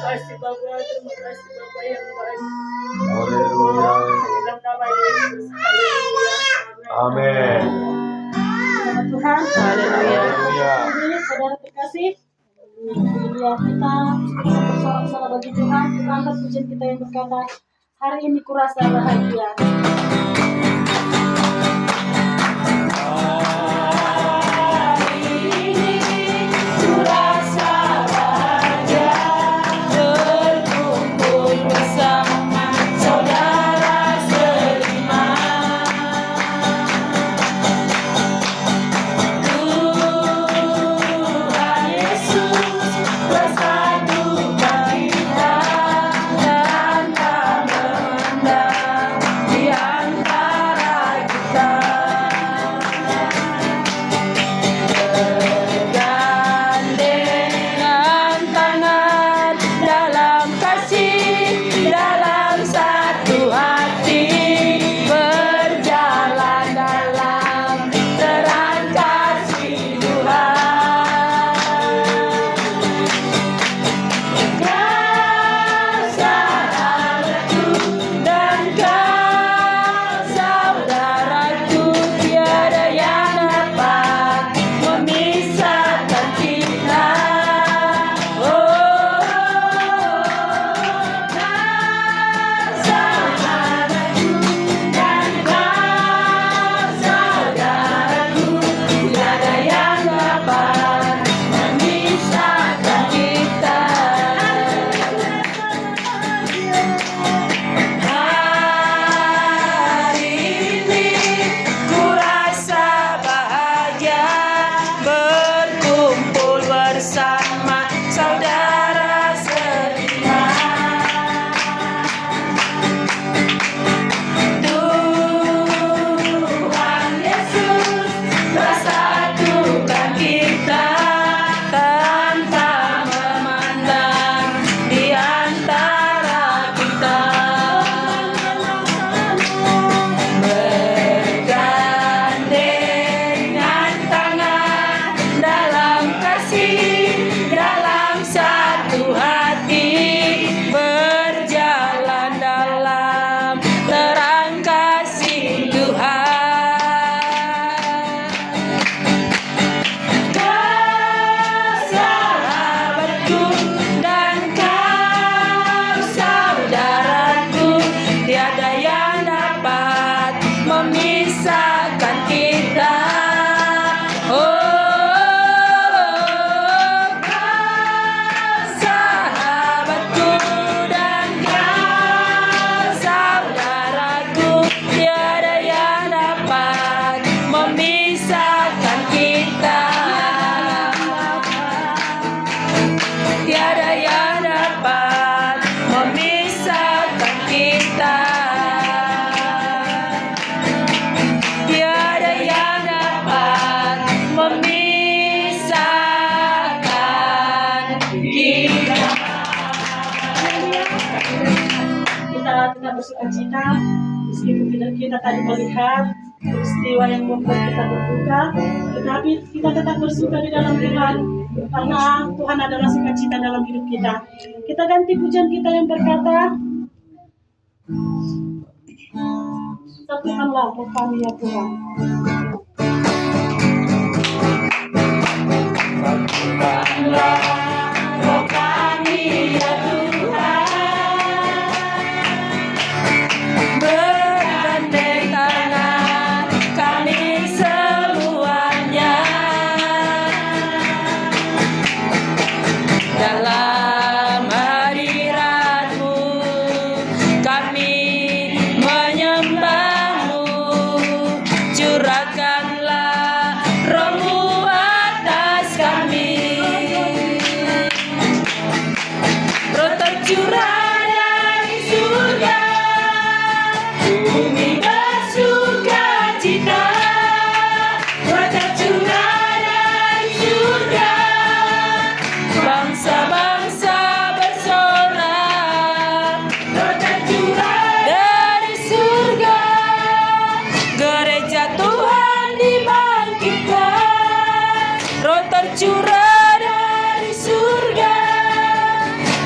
kasih Bapak, terima kasih Bapak yang baik. Haleluya. Dalam nama Yesus, haleluya. Amin. Nama Tuhan, Haleluya. Ini saudara terkasih, haleluya, kita bersorak-sorak bagi Tuhan. Kita angkat pujian kita yang berkata, hari ini kurasa bahagia. Bersukacita meskipun kita tadi melihat peristiwa yang membuat kita berduka, tetapi kita tetap bersuka di dalam Tuhan karena Tuhan adalah sukacita dalam hidup kita. Kita ganti pujian kita yang berkata, satukanlah roh kami ya Tuhan. Satukanlah roh kami ya Tuhan.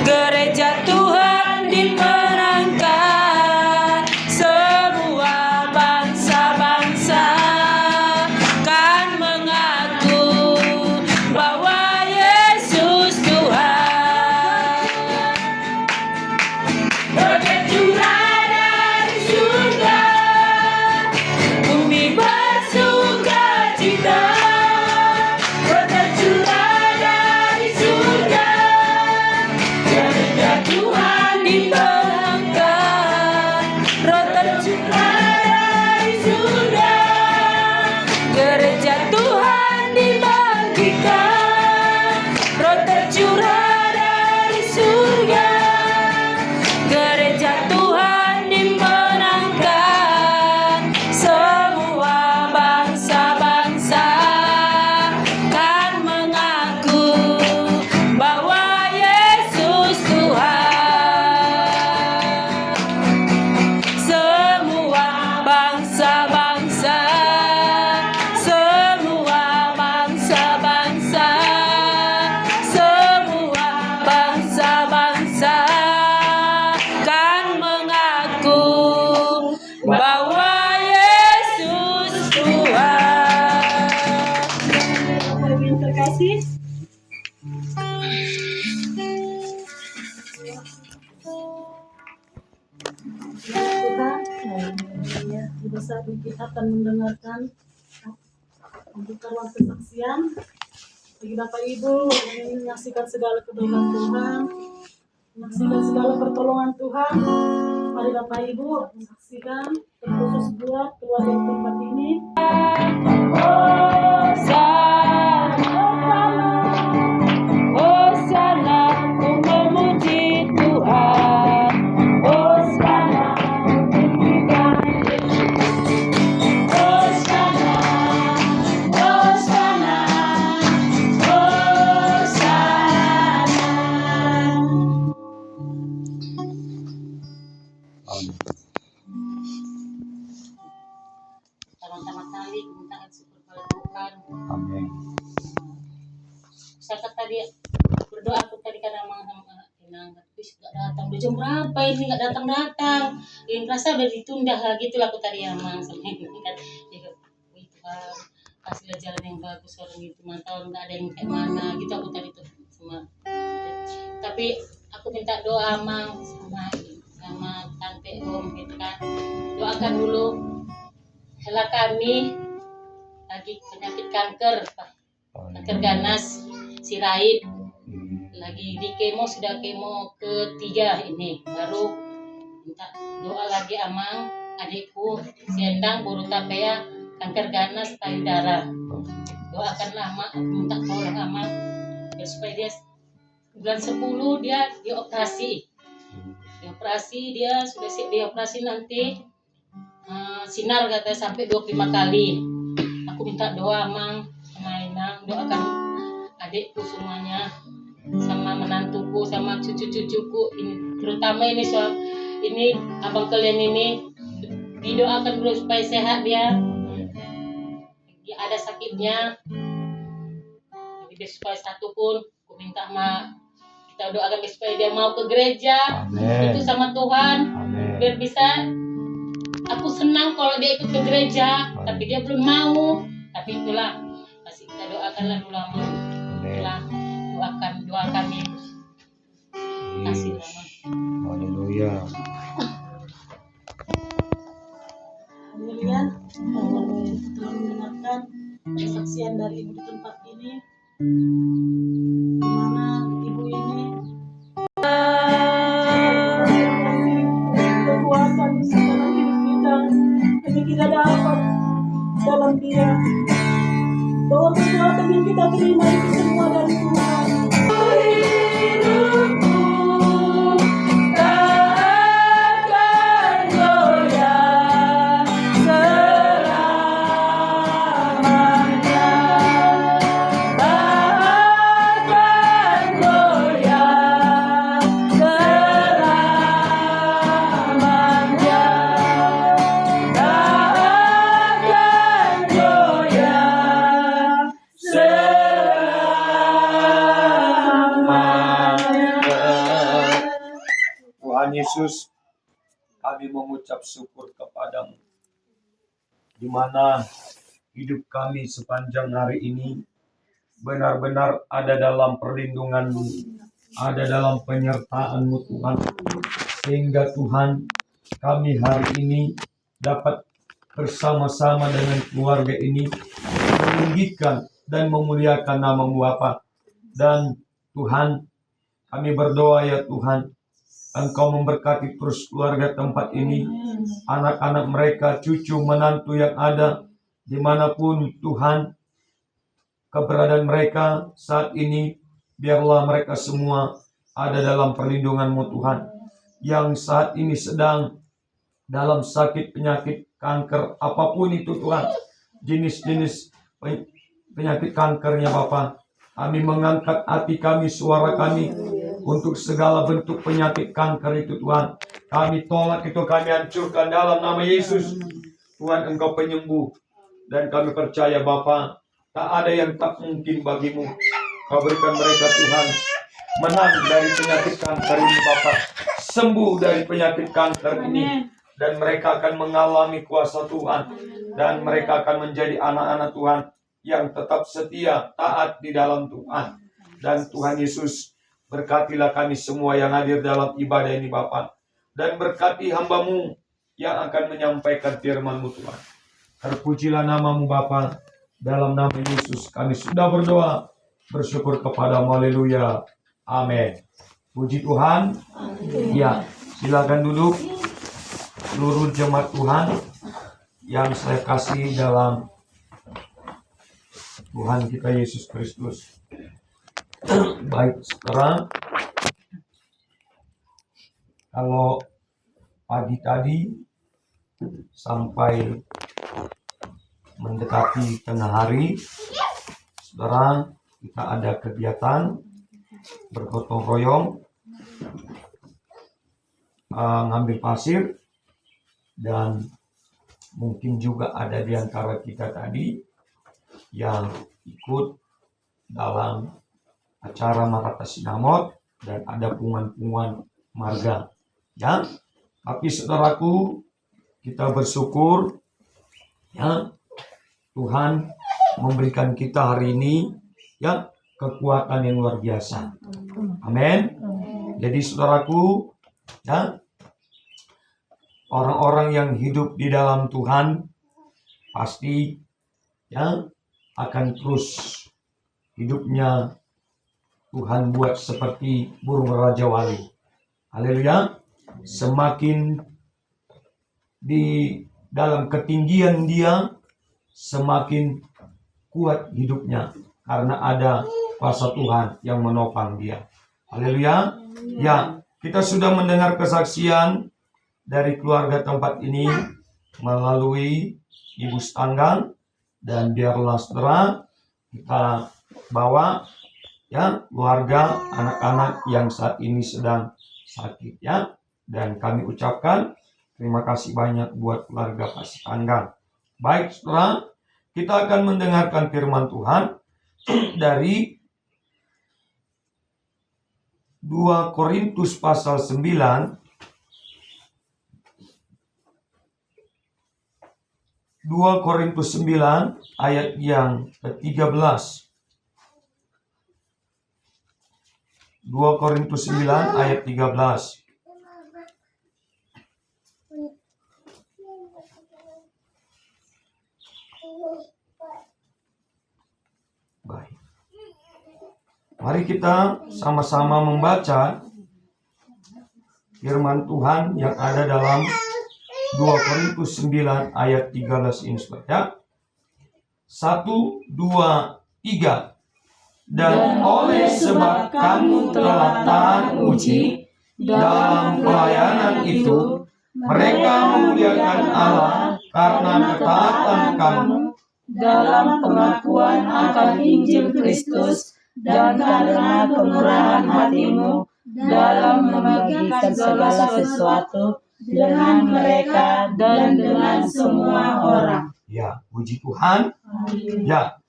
Gereja Tuhan dimenangkan, semua bangsa-bangsa kan mengaku bahwa Yesus Tuhan. Bergejolak dari surga, bumi bersuka cita. Bergejolak dari surga, gereja Tuhan dimenangkan. Roh tercurah dari surga, gereja Tuhan dibangkitkan. Roh tercurah dari surga, gereja Tuhan dimenangkan. Semua bangsa-bangsa kan mengaku bahwa Yesus Tuhan. Semua bangsa-bangsa, semua bangsa-bangsa, semua bangsa-bangsa kan mengaku bahwa Yesus Tuhan. Bapak Ibu yang terkasih, Tuhan, ya, di saat ini kita akan mendengarkan membuka ruang kesaksian bagi Bapak Ibu yang menyaksikan segala kebenaran Tuhan, menyaksikan segala pertolongan Tuhan. Mari Bapak Ibu menyaksikan, terkhusus buat keluarga di tempat ini. Hosana, ku memuji Tuhan. Hosana, tinggikan Yesus. Hosana, Hosana, Hosana. Pertama kali minta syukur pada Tuhan. Amin. Saya tadi berdoa aku tadi karena Inang terus nggak datang. Udah jam berapa ini nggak datang. Yang rasa udah ditunda gitu lah aku tadi ya mang sama ini kan. Jadi wih Tuhan kasihlah jalan yang bagus orang itu mantau nggak ada yang kayak mana gitu aku tadi tuh sama. Tapi aku minta doa mang sama tante om gitu kan. Doakan dulu. Hela kami lagi penyakit kanker ganas sirait lagi di kemo, sudah kemo ketiga ini, baru minta doa lagi amang adikku si Endang baru tapea kanker ganas payudara. Doakanlah mak, aku minta tolong amang biar supaya dia bulan 10 dia dioperasi dia sudah siap dioperasi nanti. Sinar katanya sampai 25 kali. Aku minta doa mang sama Inang, doakan adikku semuanya sama menantuku sama cucu-cucuku ini, terutama ini abang kalian ini didoakan dulu supaya sehat dia ada sakitnya. Jadi supaya satu pun aku minta sama kita doakan supaya dia mau ke gereja. Amen. Itu sama Tuhan. Amen. Biar bisa. Aku senang kalau dia ikut ke gereja, tapi dia belum mau. Tapi itulah, masih kita doakanlah dulu lama. Itulah doa kami. Kasih lama. Haleluya. Haleluya. Telah mendengarkan kesaksian dari ibu di tempat ini, di mana ibu ini kekuatan di dalam hidup kita, hanya kita dapat dalam dia, bahwa kekuatan yang kita terima itu semua dari Tuhan. Selamanya Tuhan Yesus, kami mengucap syukur kepadamu. Di mana hidup kami sepanjang hari ini benar-benar ada dalam perlindungan-Mu, ada dalam penyertaan-Mu Tuhan. Sehingga Tuhan, kami hari ini dapat bersama-sama dengan keluarga ini meninggikan dan memuliakan nama-Mu Bapa. Dan Tuhan, kami berdoa ya Tuhan, Engkau memberkati terus keluarga tempat ini, anak-anak mereka, cucu, menantu yang ada, dimanapun Tuhan keberadaan mereka saat ini, biarlah mereka semua ada dalam perlindungan-Mu Tuhan. Yang saat ini sedang dalam sakit, penyakit, kanker, apapun itu Tuhan, jenis-jenis penyakit kankernya Bapa, kami mengangkat hati kami, suara kami, untuk segala bentuk penyakit kanker itu Tuhan. Kami tolak itu, kami hancurkan dalam nama Yesus. Tuhan, Engkau penyembuh. Dan kami percaya Bapa, tak ada yang tak mungkin bagimu. Kau berikan mereka Tuhan menang dari penyakit kanker ini Bapa. Sembuh dari penyakit kanker ini. Dan mereka akan mengalami kuasa Tuhan. Dan mereka akan menjadi anak-anak Tuhan yang tetap setia, taat di dalam Tuhan. Dan Tuhan Yesus, berkatilah kami semua yang hadir dalam ibadah ini Bapa. Dan berkati hamba-Mu yang akan menyampaikan firman-Mu Tuhan. Terpujilah nama-Mu Bapa. Dalam nama Yesus kami sudah berdoa. Bersyukur kepada-Mu. Haleluya. Amin. Puji Tuhan. Ya, silakan duduk. Seluruh jemaat Tuhan yang saya kasih dalam Tuhan kita Yesus Kristus. Baik, sekarang kalau pagi tadi sampai mendekati tengah hari, sekarang kita ada kegiatan bergotong royong, ngambil pasir, dan mungkin juga ada di antara kita tadi yang ikut dalam acara Marata Sinamot dan ada punguan-punguan marga. Ya, tapi saudaraku, kita bersyukur ya, Tuhan memberikan kita hari ini ya kekuatan yang luar biasa. Amin. Jadi saudaraku, ya, orang-orang yang hidup di dalam Tuhan pasti ya akan terus hidupnya Tuhan buat seperti burung raja wali. Haleluya. Semakin di dalam ketinggian dia, semakin kuat hidupnya karena ada kuasa Tuhan yang menopang dia. Haleluya. Ya, kita sudah mendengar kesaksian dari keluarga tempat ini melalui Ibu Stanggang, dan biarlah saudara kita bawa ya keluarga anak-anak yang saat ini sedang sakit ya, dan kami ucapkan terima kasih banyak buat keluarga Pak Stanggang. Baik saudara, kita akan mendengarkan firman Tuhan dari 2 Korintus pasal 9. 2 Korintus 9 ayat yang ke-13. 2 Korintus 9 ayat 13. Baik. Mari kita sama-sama membaca firman Tuhan yang ada dalam 2 Korintus 9 ayat 13 ini ya. 1, 2, 3. Dan oleh sebab kamu telah tahan uji dalam pelayanan itu, mereka memuliakan Allah karena ketaatan kamu dalam pengakuan akan Injil Kristus dan karena kemurahan hatimu dalam membagikan segala sesuatu dengan mereka dan dengan semua orang. Ya, puji Tuhan. Ya,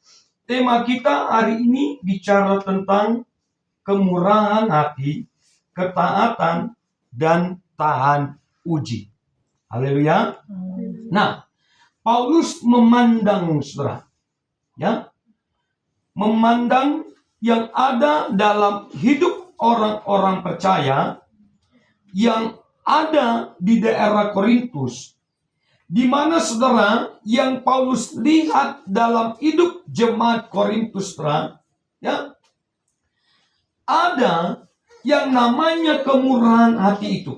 tema kita hari ini bicara tentang kemurahan hati, ketaatan, dan tahan uji. Haleluya. Nah, Paulus memandang saudara, ya, memandang yang ada dalam hidup orang-orang percaya yang ada di daerah Korintus, di mana saudara yang Paulus lihat dalam hidup jemaat Korintus, saudara, ya, ada yang namanya kemurahan hati itu.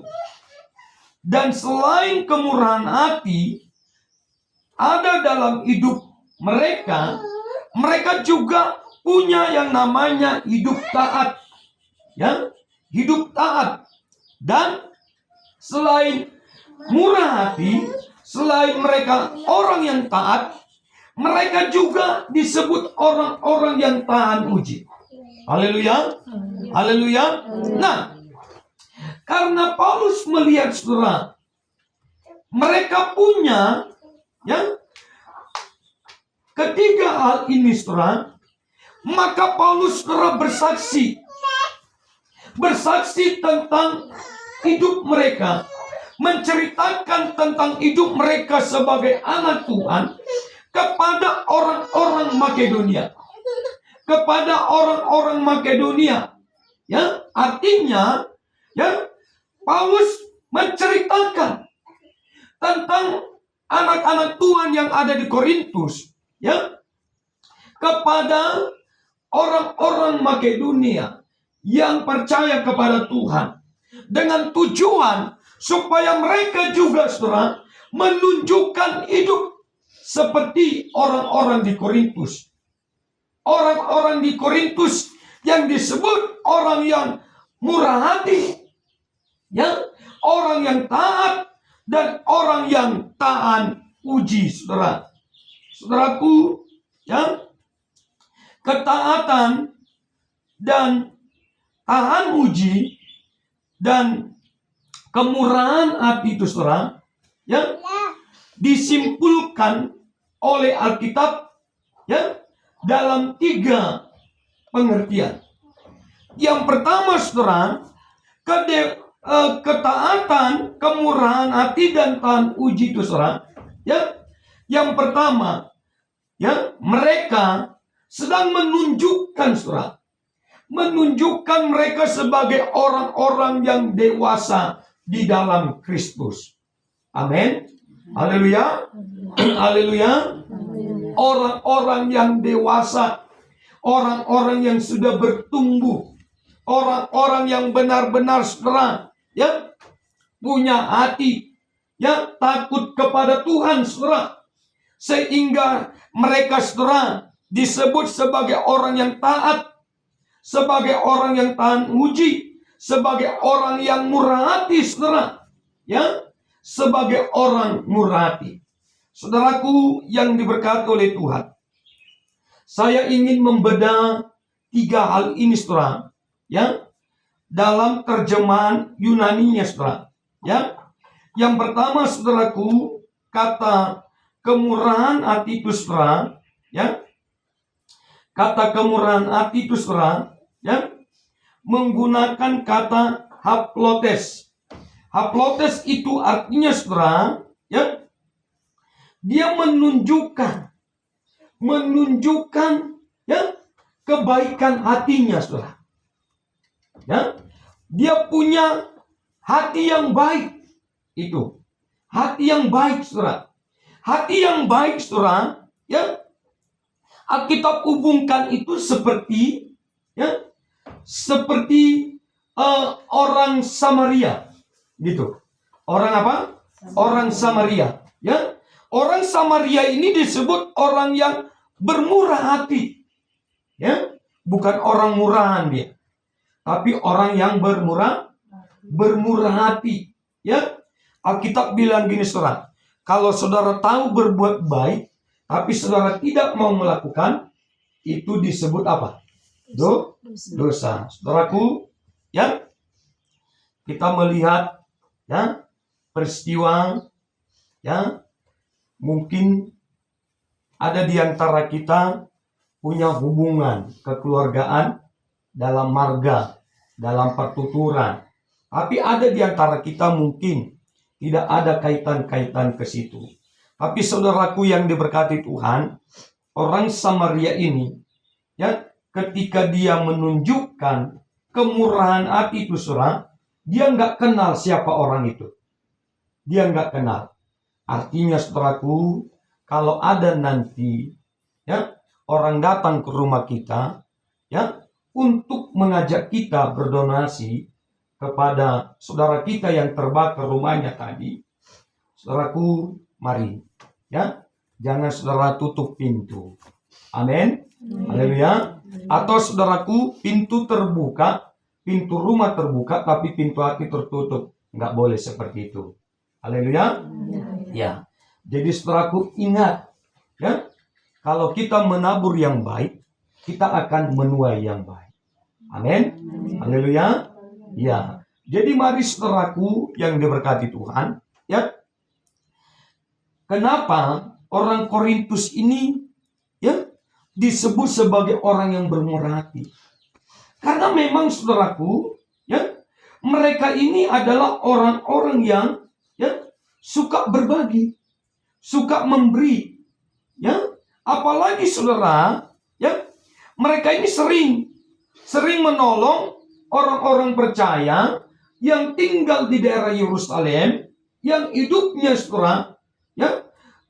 Dan selain kemurahan hati, ada dalam hidup mereka, mereka juga punya yang namanya hidup taat. Ya, hidup taat. Dan selain murah hati, selain mereka orang yang taat, mereka juga disebut orang-orang yang tahan uji. Haleluya. Haleluya. Nah, karena Paulus melihat saudara, mereka punya, ya, ketiga hal ini saudara, maka Paulus saudara bersaksi tentang hidup mereka, menceritakan tentang hidup mereka sebagai anak Tuhan kepada orang-orang Makedonia. Kepada orang-orang Makedonia. Ya, artinya, ya, Paulus menceritakan tentang anak-anak Tuhan yang ada di Korintus, ya, kepada orang-orang Makedonia yang percaya kepada Tuhan, dengan tujuan supaya mereka juga, saudara, menunjukkan hidup seperti orang-orang di Korintus. Orang-orang di Korintus yang disebut orang yang murah hati, ya, orang yang taat, dan orang yang tahan uji, saudara. Saudaraku, ya, ketaatan dan tahan uji dan kemurahan hati itu, saudara, ya, disimpulkan oleh Alkitab, ya, dalam 3 pengertian. Yang pertama, saudara, ketaatan, kemurahan hati, dan tahan uji itu, saudara, ya, yang pertama, ya, mereka sedang menunjukkan, saudara, menunjukkan mereka sebagai orang-orang yang dewasa di dalam Kristus. Amin. Haleluya. Haleluya. Orang-orang yang dewasa, orang-orang yang sudah bertumbuh, orang-orang yang benar-benar, saudara, ya, punya hati, ya, takut kepada Tuhan, saudara, sehingga mereka, saudara, disebut sebagai orang yang taat, sebagai orang yang tahan uji, sebagai orang yang murah hati, saudara, ya, sebagai orang murah hati. Saudaraku yang diberkati oleh Tuhan, saya ingin membedah 3 hal ini, saudara, ya, dalam terjemahan Yunaninya, saudara, ya. Yang pertama, saudaraku, kata kemurahan hati itu, saudara, ya, kata kemurahan hati itu, saudara, ya, menggunakan kata haplotes. Haplotes itu artinya, saudara, ya, dia menunjukkan, ya, kebaikan hatinya, saudara. Ya, dia punya hati yang baik. Itu hati yang baik, saudara. Hati yang baik, saudara, ya, Alkitab hubungkan itu seperti, ya, seperti orang Samaria, gitu. Orang apa? Orang Samaria, ya. Orang Samaria ini disebut orang yang bermurah hati, ya, bukan orang murahan dia, tapi orang yang bermurah hati, ya. Alkitab bilang gini, saudara, kalau saudara tahu berbuat baik, tapi saudara tidak mau melakukan, itu disebut apa? Dosa. Saudaraku, ya, kita melihat, ya, peristiwa, ya, mungkin ada di antara kita punya hubungan kekeluargaan dalam marga, dalam pertuturan, Tapi ada di antara kita mungkin tidak ada kaitan-kaitan ke situ. Tapi saudaraku yang diberkati Tuhan, orang Samaria ini, ya, ketika dia menunjukkan kemurahan hati itu, saudara, dia nggak kenal siapa orang itu. Dia nggak kenal. Artinya, saudaraku, kalau ada nanti, ya, orang datang ke rumah kita, ya, untuk mengajak kita berdonasi kepada saudara kita yang terbakar rumahnya tadi, saudaraku, mari, ya, jangan saudara tutup pintu. Amin. Haleluya. Atau saudaraku, pintu terbuka, pintu rumah terbuka, tapi pintu hati tertutup. Nggak boleh seperti itu. Haleluya. Ya. Jadi saudaraku, ingat, ya, kalau kita menabur yang baik, kita akan menuai yang baik. Amin. Haleluya. Ya. Jadi mari saudaraku yang diberkati Tuhan, ya. Kenapa orang Korintus ini, ya, disebut sebagai orang yang bermurah hati? Karena memang saudaraku, ya, mereka ini adalah orang-orang yang, ya, suka berbagi, suka memberi, ya. Apalagi saudara, ya, mereka ini sering menolong orang-orang percaya yang tinggal di daerah Yerusalem, yang hidupnya saudara, ya,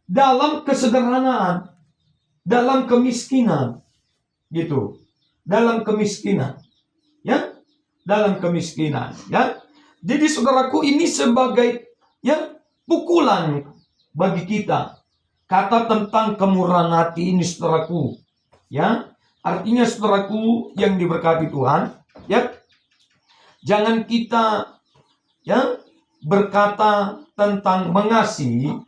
dalam kesederhanaan, dalam kemiskinan, gitu, dalam kemiskinan, ya, dalam kemiskinan, ya. Jadi saudaraku, ini sebagai, ya, pukulan bagi kita. Kata tentang kemurahan hati ini, saudaraku, ya, artinya saudaraku yang diberkati Tuhan, ya, jangan kita, ya, berkata tentang mengasihi,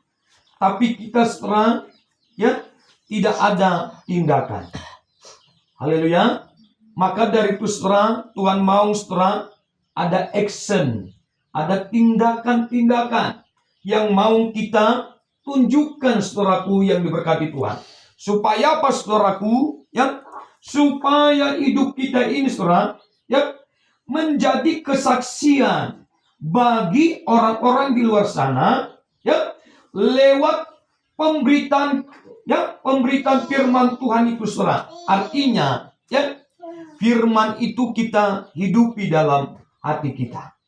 tapi kita saudara, ya, tidak ada tindakan. Haleluya. Maka dari itu saudara, Tuhan mau saudara ada action, ada tindakan-tindakan yang mau kita tunjukkan, saudaraku yang diberkati Tuhan. Supaya apa, saudaraku? Ya, supaya hidup kita ini, saudara, ya, menjadi kesaksian bagi orang-orang di luar sana, ya, lewat pemberitaan, ya, pemberitaan firman Tuhan itu, saudara. Artinya, ya, firman itu kita hidupi dalam hati kita,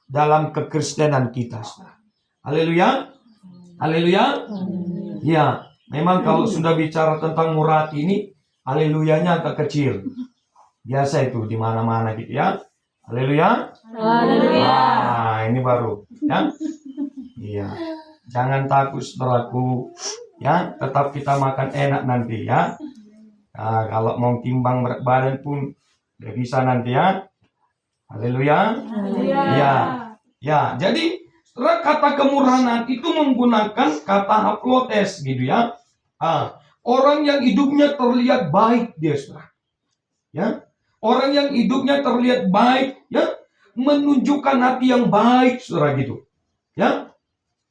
dalam kekristenan kita, saudara. Haleluya. Haleluya. Ya, memang kalau sudah bicara tentang murah hati ini, haleluyanya agak kecil. Biasa itu di mana-mana gitu, ya. Haleluya. Haleluya. Nah, ini baru, ya. Iya. Jangan takut, saudaraku, ya. Tetap kita makan enak nanti, ya. Nah, kalau mau timbang berat badan pun tidak bisa nanti, ya. Haleluya. Haleluya. Ya. Ya, jadi saudara, kata kemurahan hati itu menggunakan kata haplotes, gitu, ya. Orang yang hidupnya terlihat baik dia, saudara. Ya. Orang yang hidupnya terlihat baik, ya, menunjukkan hati yang baik, saudara, gitu. Ya.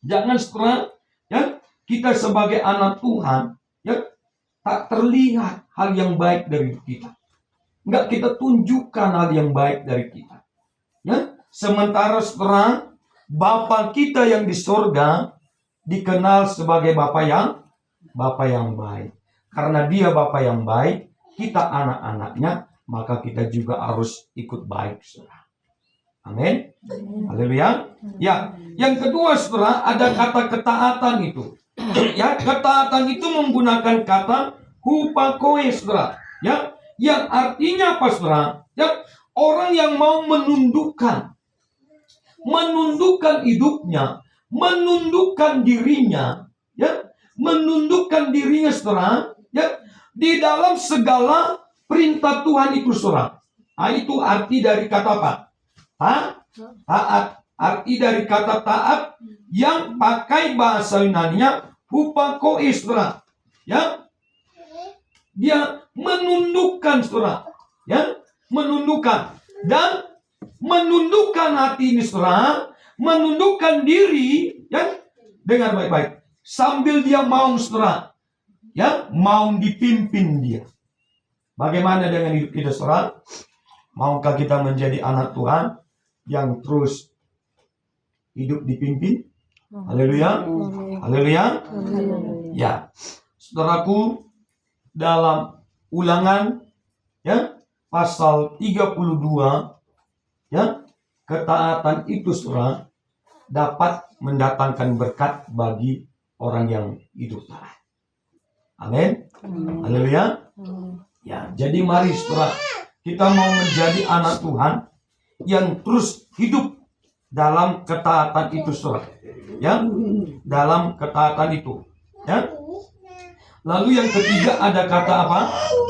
Jangan, saudara, ya, kita sebagai anak Tuhan, ya, tak terlihat hal yang baik dari kita. Enggak kita tunjukkan hal yang baik dari kita. Ya. Sementara, saudara, Bapa kita yang di surga dikenal sebagai Bapa yang baik. Karena Dia Bapa yang baik, kita anak-anaknya, maka kita juga harus ikut baik, saudara. Amin. Haleluya. Ya, yang kedua, saudara, ada kata ketaatan itu. Ya, ketaatan itu menggunakan kata hupakoe, saudara. Ya, yang artinya apa, saudara? Ya, orang yang mau menundukkan hidupnya, menundukkan dirinya, ya, menundukkan dirinya, saudara, ya, di dalam segala perintah Tuhan itu, saudara. Nah, itu arti dari kata apa? Taat. Arti dari kata taat yang pakai bahasa Yunani-nya hupakoe, saudara. Ya, dia menundukkan, saudara, ya, menundukkan. Dan menundukkan hati ini, saudara, menundukkan diri, ya, dengan baik-baik. Sambil dia mau, saudara, ya, mau dipimpin dia. Bagaimana dengan hidup kita, saudara? Maukah kita menjadi anak Tuhan? yang terus hidup dipimpin. Haleluya. Haleluya. Ya. Saudaraku, dalam Ulangan ya pasal 32 ya, ketaatan itu saudara dapat mendatangkan berkat bagi orang yang hidup taat. Amin. Haleluya. Ya, jadi mari saudara, kita mau menjadi anak Tuhan yang terus hidup dalam ketaatan itu saudara. Ya, dalam ketaatan itu. Ya. Lalu yang ketiga ada kata apa?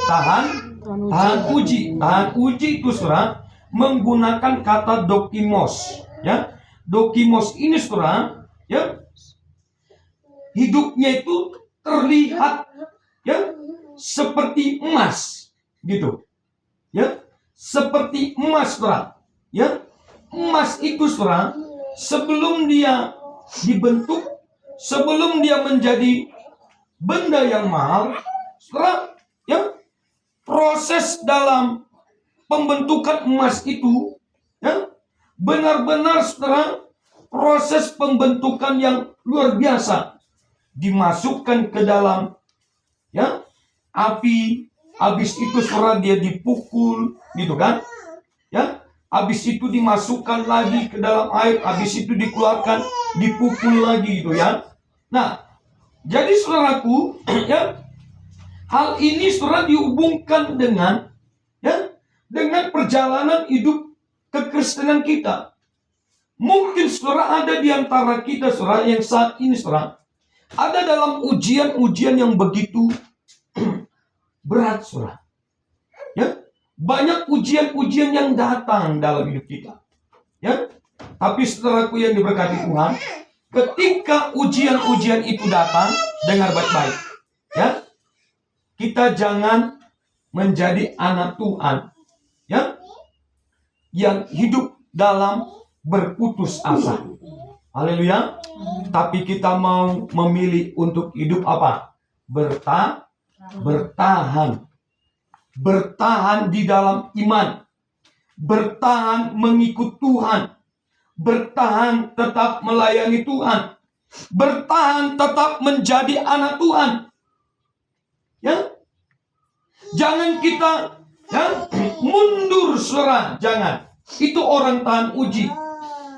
Tahan uji. Tahan uji itu saudara menggunakan kata dokimos. Ya, dokimos ini saudara, ya, hidupnya itu terlihat ya seperti emas, gitu. Ya, seperti emas saudara. Ya, emas itu saudara sebelum dia dibentuk, sebelum dia menjadi benda yang mahal, setelah ya proses dalam pembentukan emas itu ya benar-benar setelah proses pembentukan yang luar biasa, dimasukkan ke dalam ya api, habis itu setelah dia dipukul gitu kan ya, habis itu dimasukkan lagi ke dalam air, habis itu dikeluarkan, dipukul lagi gitu ya. Nah, jadi saudaraku, ya, hal ini saudara dihubungkan dengan ya, dengan perjalanan hidup kekristenan kita. Mungkin saudara ada di antara kita saudara yang saat ini saudara ada dalam ujian-ujian yang begitu berat saudara. Ya, banyak ujian-ujian yang datang dalam hidup kita. Ya, tapi saudaraku yang diberkati Tuhan, ketika ujian-ujian itu datang, dengar baik-baik. Ya, kita jangan menjadi anak Tuhan, ya, yang hidup dalam berputus asa. Haleluya. Tapi kita mau memilih untuk hidup apa? Bertahan. Bertahan di dalam iman. Bertahan mengikut Tuhan. Bertahan tetap melayani Tuhan. Bertahan tetap menjadi anak Tuhan. Ya. Jangan kita ya mundur saudara, jangan. Itu orang tahan uji.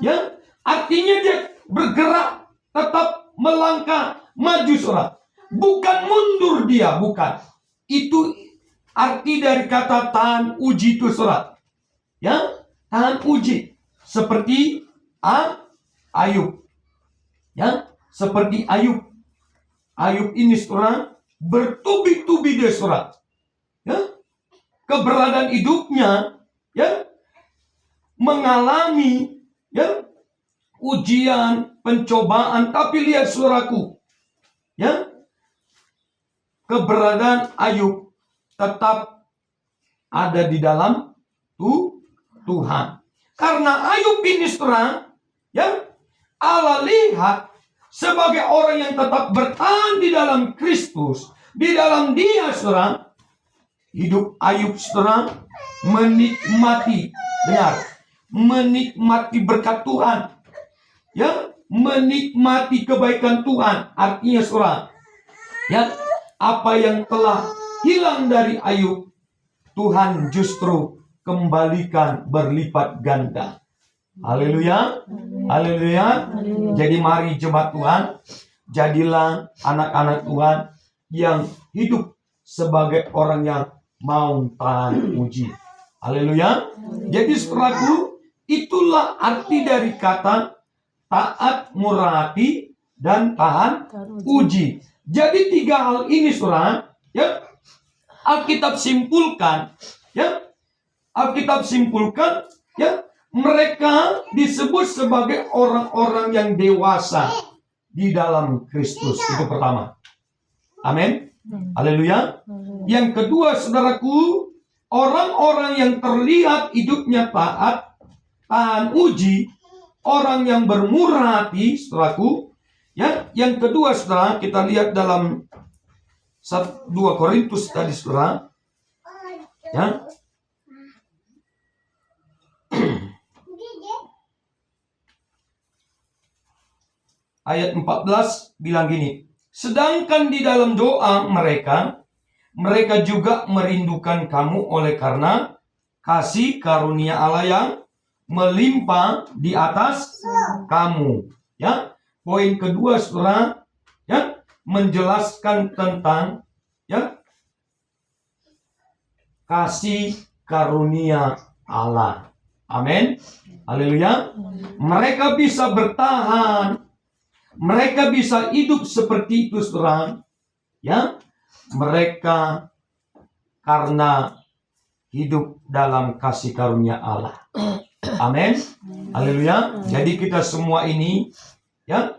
Ya. Artinya dia bergerak, tetap melangkah maju saudara. Bukan mundur dia, bukan. Itu arti dari kata tahan uji itu saudara. Ya, tahan uji. Seperti Ayub. Ya, seperti Ayub. Ayub ini saudara bertubi-tubi dia saudara. Ya, keberadaan hidupnya ya mengalami ya ujian, pencobaan, tapi lihat saudaraku, ya, keberadaan Ayub tetap ada di dalam Tuhan. Karena Ayub ini saudara, ya, Allah lihat sebagai orang yang tetap bertahan di dalam Kristus, di dalam Dia saudara. Hidup Ayub saudara menikmati, dengar, menikmati berkat Tuhan. Ya, menikmati kebaikan Tuhan. Artinya saudara, ya, apa yang telah hilang dari Ayub, Tuhan justru kembalikan berlipat ganda. Haleluya. Haleluya. Jadi mari jemaat Tuhan, jadilah anak-anak Tuhan yang hidup sebagai orang yang mau tahan uji. Haleluya. Jadi saudaraku, itulah arti dari kata taat, murah hati, dan tahan uji. Jadi tiga hal ini saudara, ya, Alkitab simpulkan, ya, Alkitab simpulkan, ya, mereka disebut sebagai orang-orang yang dewasa di dalam Kristus. Itu pertama. Amin. Haleluya. Yang kedua saudaraku, orang-orang yang terlihat hidupnya taat, tahan uji, orang yang bermurah hati, saudaraku. Ya, yang kedua saudara, kita lihat dalam 2 Korintus tadi saudara. Ya. ayat 14 bilang gini, sedangkan di dalam doa mereka juga merindukan kamu oleh karena kasih karunia Allah yang melimpah di atas kamu. Ya, poin kedua saudara, ya, menjelaskan tentang ya kasih karunia Allah. Amin. Haleluya. Mereka bisa bertahan, mereka bisa hidup seperti itu saudara. Ya, mereka karena hidup dalam kasih karunia Allah. Amin. Haleluya. Jadi kita semua ini ya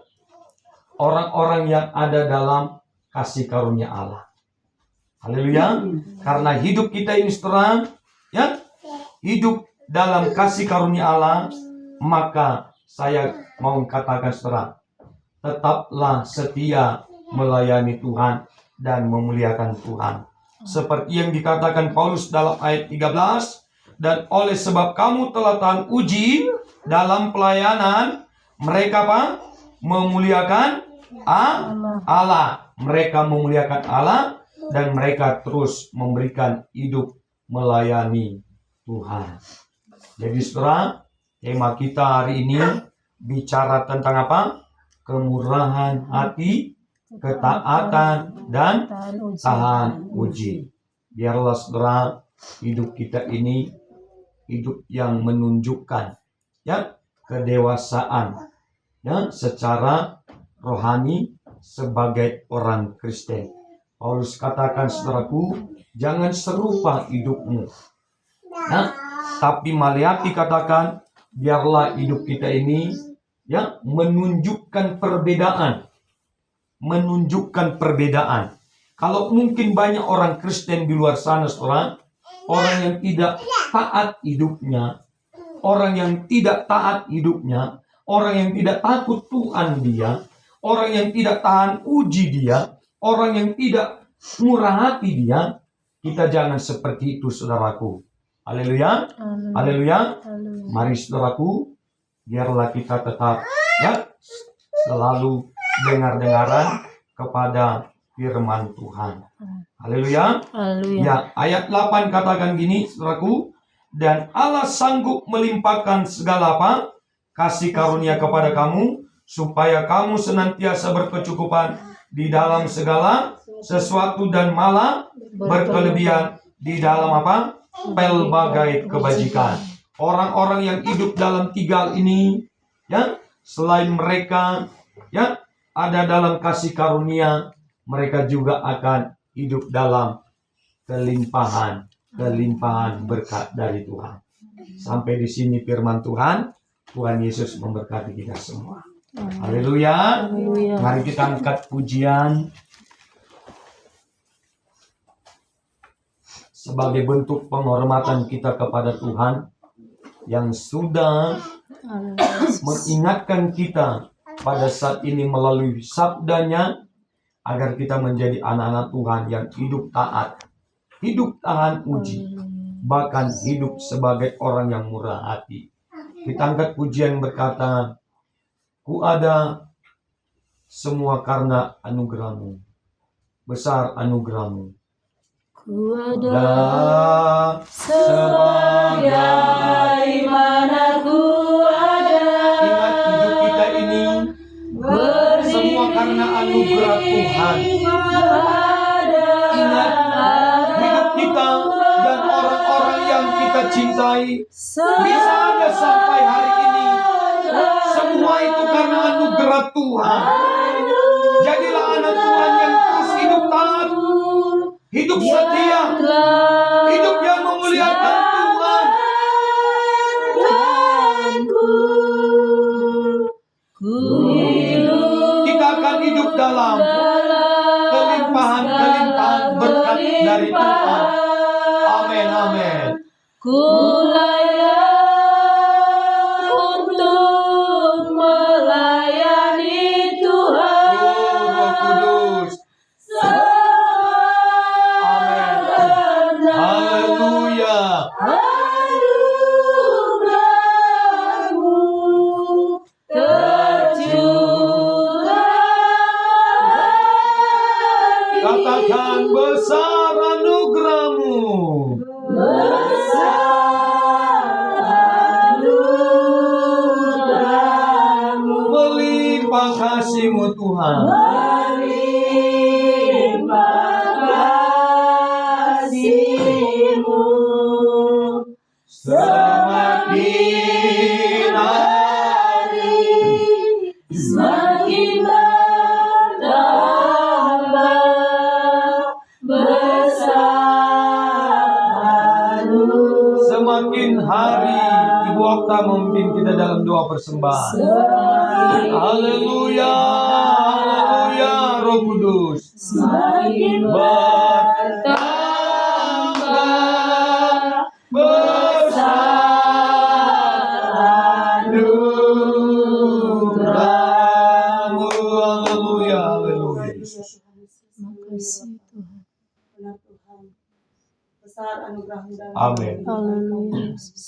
orang-orang yang ada dalam kasih karunia Allah. Haleluya. Karena hidup kita ini saudara, ya, hidup dalam kasih karunia Allah, maka saya mau katakan saudara, tetaplah setia melayani Tuhan dan memuliakan Tuhan. Seperti yang dikatakan Paulus dalam ayat 13, dan oleh sebab kamu telah tahan uji dalam pelayanan, mereka apa? Memuliakan Allah. Mereka memuliakan Allah dan mereka terus memberikan hidup melayani Tuhan. Jadi saudara, tema kita hari ini bicara tentang apa? Kemurahan hati, ketaatan, dan tahan uji. Biarlah saudara, hidup kita ini hidup yang menunjukkan ya kedewasaan ya secara rohani sebagai orang Kristen. Paulus katakan saudaraku, jangan serupa hidupmu. Nah, tapi Maliaki katakan, biarlah hidup kita ini ya menunjukkan perbedaan. Menunjukkan perbedaan. Kalau mungkin banyak orang Kristen di luar sana, saudara, orang yang tidak taat hidupnya, orang yang tidak taat hidupnya, orang yang tidak takut Tuhan dia, orang yang tidak tahan uji dia, orang yang tidak murah hati dia, kita jangan seperti itu saudaraku. Haleluya. Haleluya. Mari saudaraku, biarlah kita tetap ya selalu dengar-dengaran kepada firman Tuhan. Haleluya. Ya, ayat 8 katakan gini, saudaraku, dan Allah sanggup melimpahkan segala apa? Kasih karunia kepada kamu, supaya kamu senantiasa berkecukupan di dalam segala sesuatu dan malah berkelebihan di dalam apa? Pelbagai kebajikan. Orang-orang yang hidup dalam tiga hal ini, ya, selain mereka ya ada dalam kasih karunia, mereka juga akan hidup dalam kelimpahan berkat dari Tuhan. Sampai di sini firman Tuhan. Tuhan Yesus memberkati kita semua. Haleluya. Mari kita angkat pujian sebagai bentuk penghormatan kita kepada Tuhan yang sudah mengingatkan kita pada saat ini melalui sabdanya, agar kita menjadi anak-anak Tuhan yang hidup taat, hidup tahan uji, bahkan hidup sebagai orang yang murah hati. Kita angkat pujian berkata, ku ada semua karena anugerahmu, besar anugerahmu. Ku ada sebagai mana ku ada. Ingat hidup kita ini semua karena anugerah Tuhan. Ingat hidup kita dan orang-orang yang kita cintai bisa ada sampai hari ini. Semua itu karena anugerah Tuhan. Jadilah anak Tuhan yang terus hidup taat, hidup setia, hidup yang memuliakan Tuhan. Kita akan hidup dalam kelimpahan berkat dari Tuhan. Amin, amin. Ku layak untuk melayani Tuhan. Roh Kudus. Amin. Haleluya. Anugerahmu tercurah Melimpah kasih-Mu Tuhan. Melimpah kasih-Mu Semakin hari semakin bertambah besar. semakin hari Ibu Okta memimpin kita dalam doa persembahan. Haleluya, haleluya, Roh Kudus. Semakin Bertambah besar anugerah-Mu. Haleluya, haleluya. Makasih Tuhan. Benar Tuhan. Besar anugerah-Mu dalam Amin. kehidupan kami. Haleluya Yesus.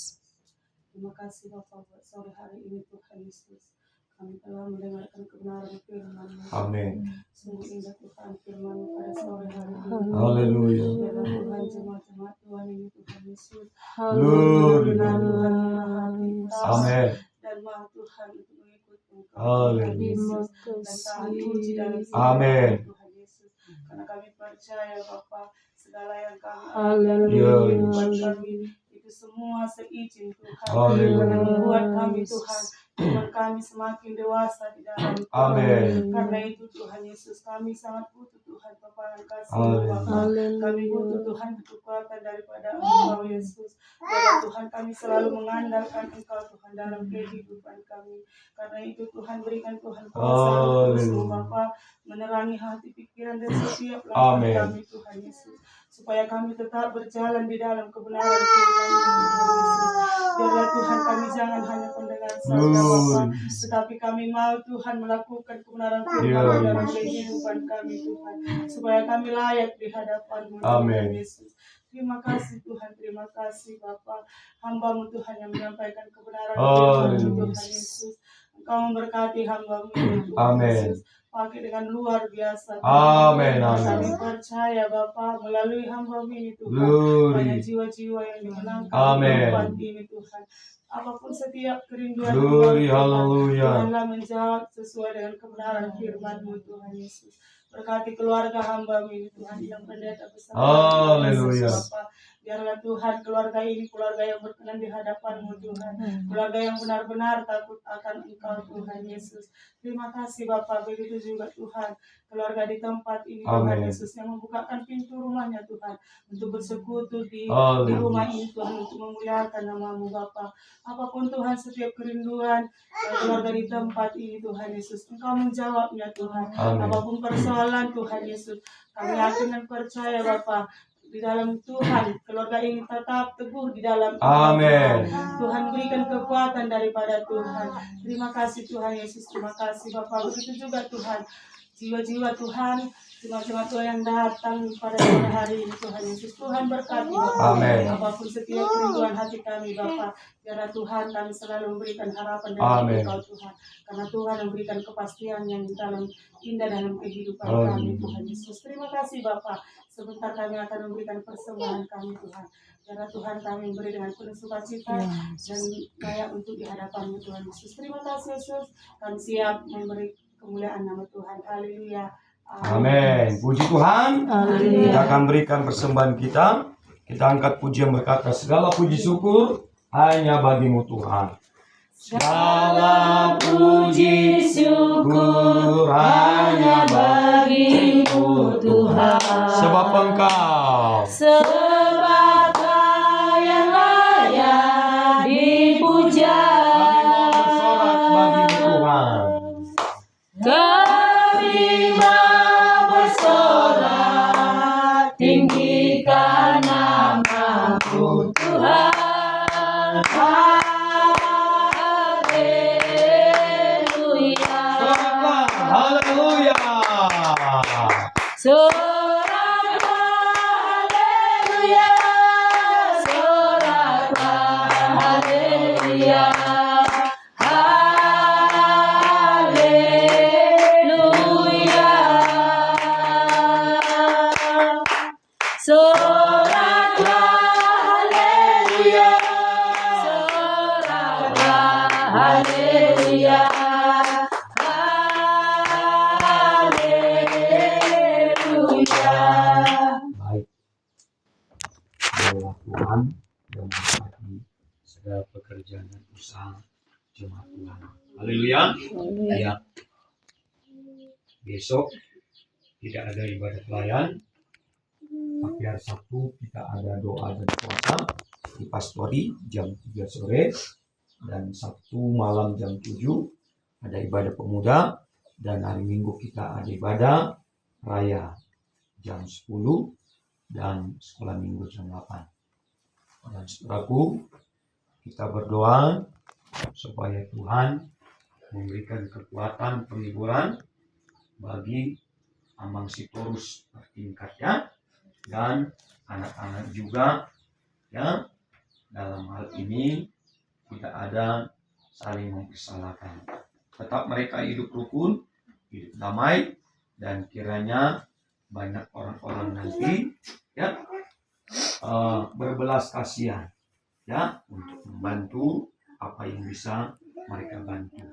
Terima kasih Bapak buat sore hari ini Tuhan Yesus. Kami telah mendengarkan kebenaran firman-Mu. Amin. Sungguh indah Tuhan firman-Mu pada sore hari ini. Haleluya. Biarlah Tuhan jemaat-jemaat Tuhan ini Tuhan Yesus. Glory. Benar Tuhan murah hati, ikhlas, Amin. dan mau Tuhan untuk mengikut Engkau Haleluya. Tuhan Yesus. Dan taat puji dalam segala Amin. Tuhan Yesus. Karena kami percaya Bapa segala yang kami Haleluya. alami buat kami itu semua seizin Tuhan. Haleluya. Karena membuat kami Tuhan iman kami semakin dewasa di dalam Tuhan. Amin. Karena itu Tuhan Yesus kami sangat butuh Tuhan paparan kasih Haleluya. Bapa. Kami butuh Tuhan kekuatan daripada Engkau Yesus. Biarlah Tuhan kami selalu mengandalkan Engkau Tuhan dalam kehidupan kami. Karena itu Tuhan berikan Tuhan kuasa Haleluya. Bapa menerangi hati pikiran dan setiap Amin. langkah kami Tuhan Yesus. Supaya kami tetap berjalan di dalam kebenaran firman-Mu Tuhan Yesus. Biarlah Tuhan kami jangan hanya pendengar saja Bapa, tetapi kami mau Tuhan melakukan kebenaran firman-Mu dalam kehidupan kami Tuhan. Supaya kami layak di hadapan-Mu Tuhan Amin. Yesus. Terima kasih Tuhan, terima kasih Bapa. Hamba-Mu Tuhan yang menyampaikan kebenaran firman-Mu Tuhan Yesus. Engkau memberkati hamba-Mu ini Tuhan Amin. Yesus. Pakai dengan luar biasa. Amin, Kami amin. percaya Bapa melalui hamba-Mu ini Tuhan. Glory. Banyak jiwa-jiwa yang dimenangkan Amin. di tempat ini Tuhan. Apapun setiap kerinduan Glory, Tuhan, haleluya. Tuhanlah menjawab sesuai dengan kebenaran firman-Mu Tuhan Yesus. Berkati keluarga hamba-Mu ini Tuhan yang pendeta besar. Haleluya. Yesus, Bapa. Biarlah Tuhan keluarga ini keluarga yang berkenan di hadapan-Mu Tuhan. Keluarga yang benar-benar takut akan Engkau Tuhan Yesus. Terima kasih Bapa. Begitu juga Tuhan keluarga di tempat ini Tuhan Amin. Yesus yang membukakan pintu rumahnya Tuhan untuk bersekutu di Haleluya. rumah ini Tuhan untuk memuliakan nama-Mu Bapa. Apapun Tuhan setiap kerinduan keluarga di tempat ini Tuhan Yesus, Engkau menjawabnya Tuhan. Amin. Apapun persoalan Tuhan Yesus, kami yakin dan percaya Bapa di dalam Tuhan keluarga ini tetap teguh di dalam iman Amin. Tuhan. Tuhan berikan kekuatan daripada Tuhan. Terima kasih Tuhan Yesus, terima kasih Bapa. Begitu juga Tuhan jiwa-jiwa Tuhan, jemaat-jemaat Tuhan yang datang pada sore hari ini Tuhan Yesus. Tuhan berkati Bapa. Amin. Apapun setiap kerinduan hati kami Bapa, biarlah Tuhan kami selalu memberikan harapan dari Amin. Engkau Tuhan. Karena Tuhan memberikan kepastian yang dalam indah dalam kehidupan Amin. kami Tuhan Yesus. Terima kasih Bapa. Sebentar kami akan memberikan persembahan kami Tuhan. Biarlah Tuhan kami memberi dengan penuh sukacita dan layak untuk di hadapan-Mu Tuhan Yesus. Terima kasih Yesus. Kami siap memberi kemuliaan nama Tuhan. Haleluya. Amin. Puji Tuhan. Haleluya. Kita akan berikan persembahan kita. Kita angkat pujian berkata segala puji syukur hanya bagi-Mu Tuhan. Segala puji syukur hanya bagi-Mu Tuhan. sebab Engkau Sebab Kau yang layak dipuja. kami mau bersorak bagi Tuhan. Kami mau bersorak tinggikan nama-Mu Tuhan. Haleluya. Haleluya. Soraklah haleluya, soraklah haleluya, haleluya. Soraklah haleluya, soraklah haleluya, haleluya. pada pekerjaan dan usaha jemaat Tuhan. Haleluya. Ya. Besok tidak ada ibadah pelayan, tapi hari Sabtu kita ada doa dan puasa di Pastori jam 3 sore, dan Sabtu malam jam 7 ada ibadah pemuda, dan hari Minggu kita ada ibadah raya jam 10 dan sekolah minggu jam 8. Dan saudaraku, kita berdoa supaya Tuhan memberikan kekuatan penghiburan bagi Amang Sitorus tingkatnya dan anak-anak juga, ya. Dalam hal ini tidak ada saling mempersalahkan. Tetap mereka hidup rukun, hidup damai, dan kiranya banyak orang-orang nanti, ya, berbelas kasihan, ya, untuk membantu apa yang bisa mereka bantu.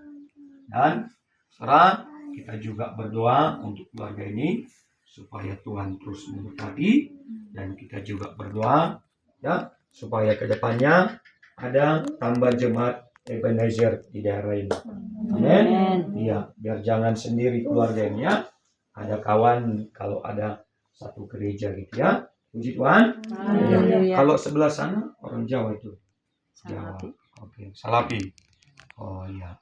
Dan sekarang kita juga berdoa untuk keluarga ini supaya Tuhan terus memberkati, dan kita juga berdoa, ya, supaya kedepannya ada tambah jemaat Ebenezer di daerah ini. Amin. Iya, biar jangan sendiri keluarga ini, ya. Ada kawan kalau ada satu gereja gitu, ya. Puji Tuhan. Ya. Kalau sebelah sana orang Jawa itu. Jawa. Oke, Salapi. Oh iya.